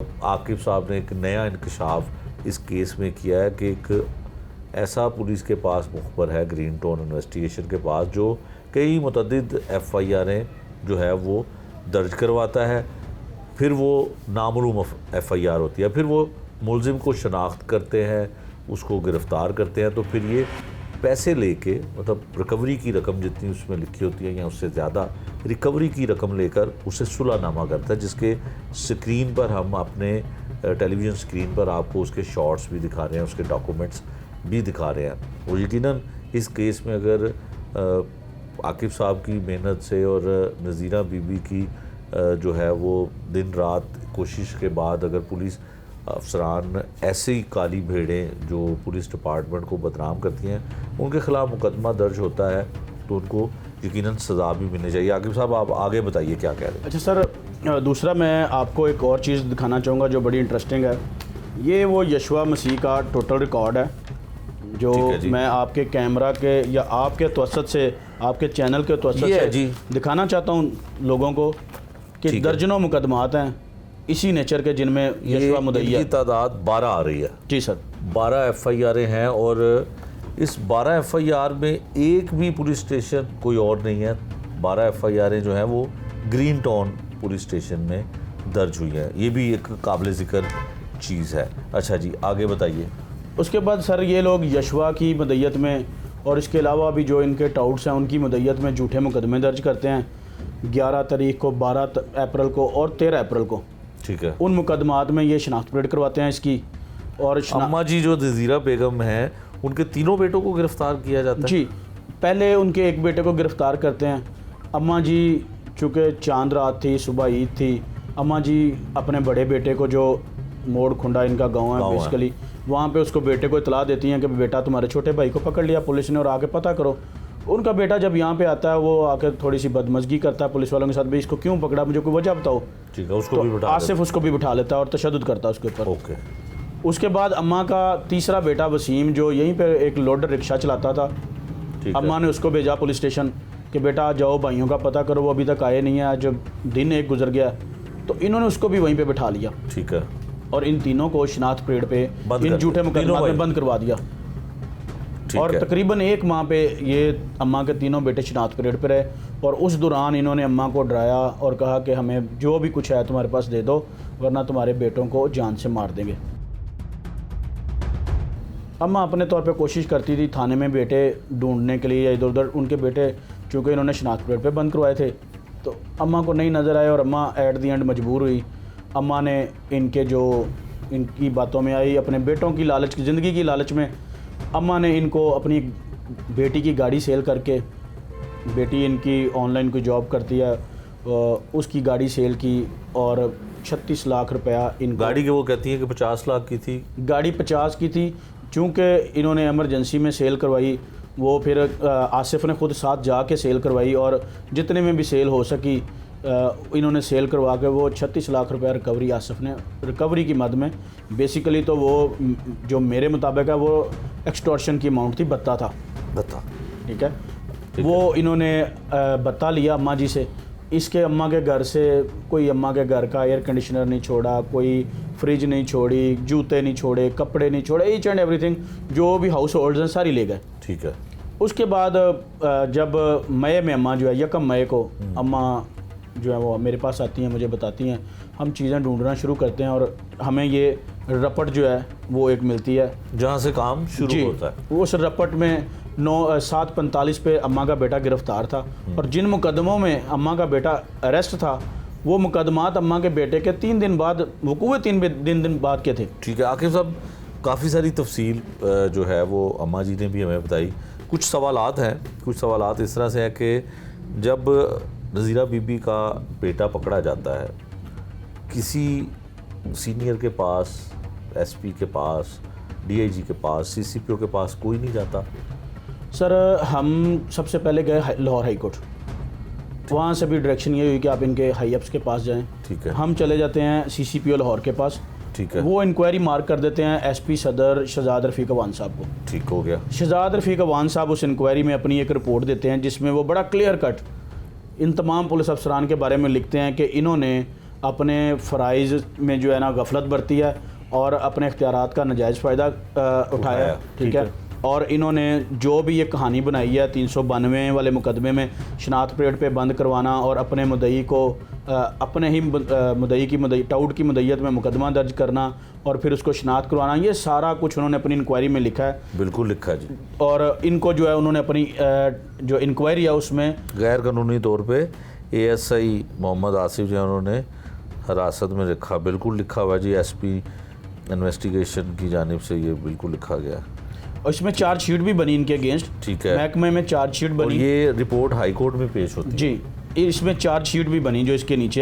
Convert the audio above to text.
आकिब साहब ने एक नया इंकशाफ इस केस में किया है कि एक ऐसा पुलिस के पास मुखबर है ग्रीन टाउन इन्वेस्टिगेशन के पास जो कई मुतअद्दिद FIRें जो है वो दर्ज करवाता है, फिर वो नामालूम FIR होती है, फिर वो मुलजिम को शनाख्त करते हैं, उसको गिरफ़्तार करते हैं, तो फिर ये पैसे लेके मतलब रिकवरी की रकम जितनी उसमें लिखी होती है या उससे ज़्यादा रिकवरी की रकम लेकर उसे सुलहनामा करता है, जिसके स्क्रीन पर हम अपने टेलीविज़न स्क्रीन पर आपको उसके शॉट्स भी दिखा रहे हैं, उसके डॉक्यूमेंट्स भी दिखा रहे हैं। और यकीनन इस केस में अगर आकिब साहब की मेहनत से और नज़ीरा बीबी की जो है वो दिन रात कोशिश के बाद अगर पुलिस अफसरान ऐसे ही काली भेड़ें जो पुलिस डिपार्टमेंट को बदनाम करती हैं उनके ख़िलाफ़ मुकदमा दर्ज होता है तो उनको यकीनन सज़ा भी मिलनी चाहिए। आकिब साहब आप आगे बताइए क्या कह रहे हैं। अच्छा सर, दूसरा मैं आपको एक और चीज़ दिखाना चाहूँगा जो बड़ी इंटरेस्टिंग है। ये वो यशवा मसीह का टोटल रिकॉर्ड है जो मैं आपके कैमरा के या आपके तवसत से, आपके चैनल के तवसत से दिखाना चाहता हूँ लोगों को कि दर्जनों मुकदमात हैं इसी नेचर के जिनमें यशवा मुद्दई की तादाद 12 आ रही है। जी सर, 12 FIR हैं और इस 12 FIR में एक भी पुलिस स्टेशन कोई और नहीं है। 12 FIR जो हैं वो ग्रीन टाउन पुलिस स्टेशन में दर्ज हुई है, ये भी एक काबिल ज़िक्र चीज़ है। अच्छा जी, आगे बताइए। उसके बाद सर ये लोग यशवा की मदय्यत में और इसके अलावा भी जो इनके टाउट्स हैं उनकी मदय्यत में झूठे मुकदमे दर्ज करते हैं 11 तारीख को, 12 अप्रैल को और 13 अप्रैल को। ठीक है। उन मुकदमात में ये शनाख्त परेड करवाते हैं इसकी। और अम्मा जी जो नज़ीरा बेगम हैं उनके तीनों बेटों को गिरफ़्तार किया जाता है। जी, पहले उनके एक बेटे को गिरफ़्तार करते हैं। अम्मा जी चूँकि चांद रात थी, सुबह ईद थी, अम्मा जी अपने बड़े बेटे को जो मोड़ खुंडा इनका गांव है बेसिकली, वहाँ पे उसको बेटे को इतला देती हैं कि बेटा तुम्हारे छोटे भाई को पकड़ लिया पुलिस ने और आके पता करो। उनका बेटा जब यहाँ पे आता है वो आके थोड़ी सी बदमज़गी करता है पुलिस वालों के साथ, भाई इसको क्यों पकड़ा, मुझे कोई वजह बताओ। ठीक है, उसको भी बिठा आसिफ उसको भी बिठा लेता है और तशद्दुद करता है उसके ऊपर। ओके। उसके बाद अम्मा का तीसरा बेटा वसीम जो यहीं पे एक लोडर रिक्शा चलाता था, अम्मा ने उसको भेजा पुलिस स्टेशन कि बेटा जाओ भाइयों का पता करो, वो अभी तक आए नहीं है, आज दिन एक गुजर गया। तो इन्होंने उसको भी वहीं पे बिठा लिया। ठीक है। और इन तीनों को शनाख्त परेड पे इन झूठे मुकदमा में बंद करवा दिया। और तकरीबन 1 माह पे ये अम्मा के तीनों बेटे शनाख्त परेड पर रहे और उस दौरान इन्होंने अम्मा को डराया और कहा कि हमें जो भी कुछ है तुम्हारे पास दे दो वरना तुम्हारे बेटों को जान से मार देंगे। अम्मा अपने तौर पे कोशिश करती थी थाने में बेटे ढूंढने के लिए या इधर उधर, उनके बेटे चूँकि इन्होंने शनाख्त परेड पे बंद करवाए थे तो अम्मा को नहीं नज़र आए और अम्मा एट दी एंड मजबूर हुई। अम्मा ने इनकी बातों में आई, अपने बेटों की लालच की, ज़िंदगी की लालच में अम्मा ने इनको अपनी बेटी की गाड़ी सेल करके, बेटी इनकी ऑनलाइन कोई जॉब करती है, उसकी गाड़ी सेल की और 36 लाख रुपया इन गाड़ी के वो कहती है कि 50 लाख की थी, गाड़ी 50 की थी। चूँकि इन्होंने एमरजेंसी में सेल करवाई, वो फिर आसिफ ने खुद साथ जाके सेल करवाई और जितने में भी सेल हो सकी इन्होंने सेल करवा के वो 36 लाख रुपया रिकवरी आसिफ ने, रिकवरी की मद में बेसिकली तो वो जो मेरे मुताबिक है वो एक्सटॉर्शन की अमाउंट थी, बत्ता था, बत्ता। ठीक है, वो इन्होंने बत्ता लिया अम्मा जी से। इसके अम्मा के घर से कोई अम्मा के घर का एयर कंडीशनर नहीं छोड़ा, कोई फ्रिज नहीं छोड़ी, जूते नहीं छोड़े, कपड़े नहीं छोड़े, ईच एंड एवरीथिंग जो भी हाउस होल्ड्स हैं सारी ले गए। ठीक है। उसके बाद जब मई में अम्मा जो है 1 मई को अम्मा जो है वो मेरे पास आती हैं, मुझे बताती हैं, हम चीज़ें ढूंढना शुरू करते हैं और हमें ये रपट जो है वो एक मिलती है जहाँ से काम शुरू होता है। उस रपट में 7:45 पे अम्मा का बेटा गिरफ़्तार था और जिन मुकदमों में अम्मा का बेटा अरेस्ट था वो मुकदमात अम्मा के बेटे के 3 दिन बाद, वकूए 3 दिन बाद के थे। ठीक है। आकिब साहब, काफ़ी सारी तफसील जो है वो अम्मा जी ने भी हमें बताई। कुछ सवालात हैं, कुछ सवालात इस तरह से हैं कि जब नज़ीरा बीबी का बेटा पकड़ा जाता है, किसी सीनियर के पास, SP के पास, DIG के पास, CCPO के पास कोई नहीं जाता? सर हम सबसे पहले गए लाहौर हाई कोर्ट, वहाँ से भी डायरेक्शन ये हुई कि आप इनके हाई अप्स के पास जाएं। ठीक है। हम चले जाते हैं CCPO लाहौर के पास। ठीक है। वो इंक्वायरी मार्क कर देते हैं SP सदर शहजाद रफ़ीक अवान साहब को। ठीक हो गया। शहजाद रफ़ीक अवान साहब उस इंक्वायरी में अपनी एक रिपोर्ट देते हैं जिसमें वो बड़ा क्लियर कट इन तमाम पुलिस अफसरान के बारे में लिखते हैं कि इन्होंने अपने फ़राइज़ में जो है ना गफलत बरती है और अपने इख्तियारात का नाजायज़ फ़ायदा उठाया है, ठीक है। और इन्होंने जो भी ये कहानी बनाई है 392 वाले मुकदमे में शनाख्त परेड पे बंद करवाना और अपने मुद्दई को अपने ही मुद्दई टाउट की मुद्दईयत में मुकदमा दर्ज करना और फिर उसको शनाख्त करवाना, ये सारा कुछ उन्होंने अपनी इंक्वायरी में लिखा है। बिल्कुल लिखा है जी। और इनको जो है उन्होंने अपनी जो इंक्वायरी है उसमें गैर कानूनी तौर पे ASI मोहम्मद आसिफ जो है उन्होंने हिरासत में रखा, बिल्कुल लिखा हुआ जी। SP इन्वेस्टिगेशन की जानिब से ये बिल्कुल लिखा गया। और इसमें चार्जशीट भी बनी इनके अगेंस्ट, ठीक है। महकमे में चार्जशीट और बनी ये रिपोर्ट हाई कोर्ट में पेश होती है जी, इसमें चार्जशीट भी बनी जो इसके नीचे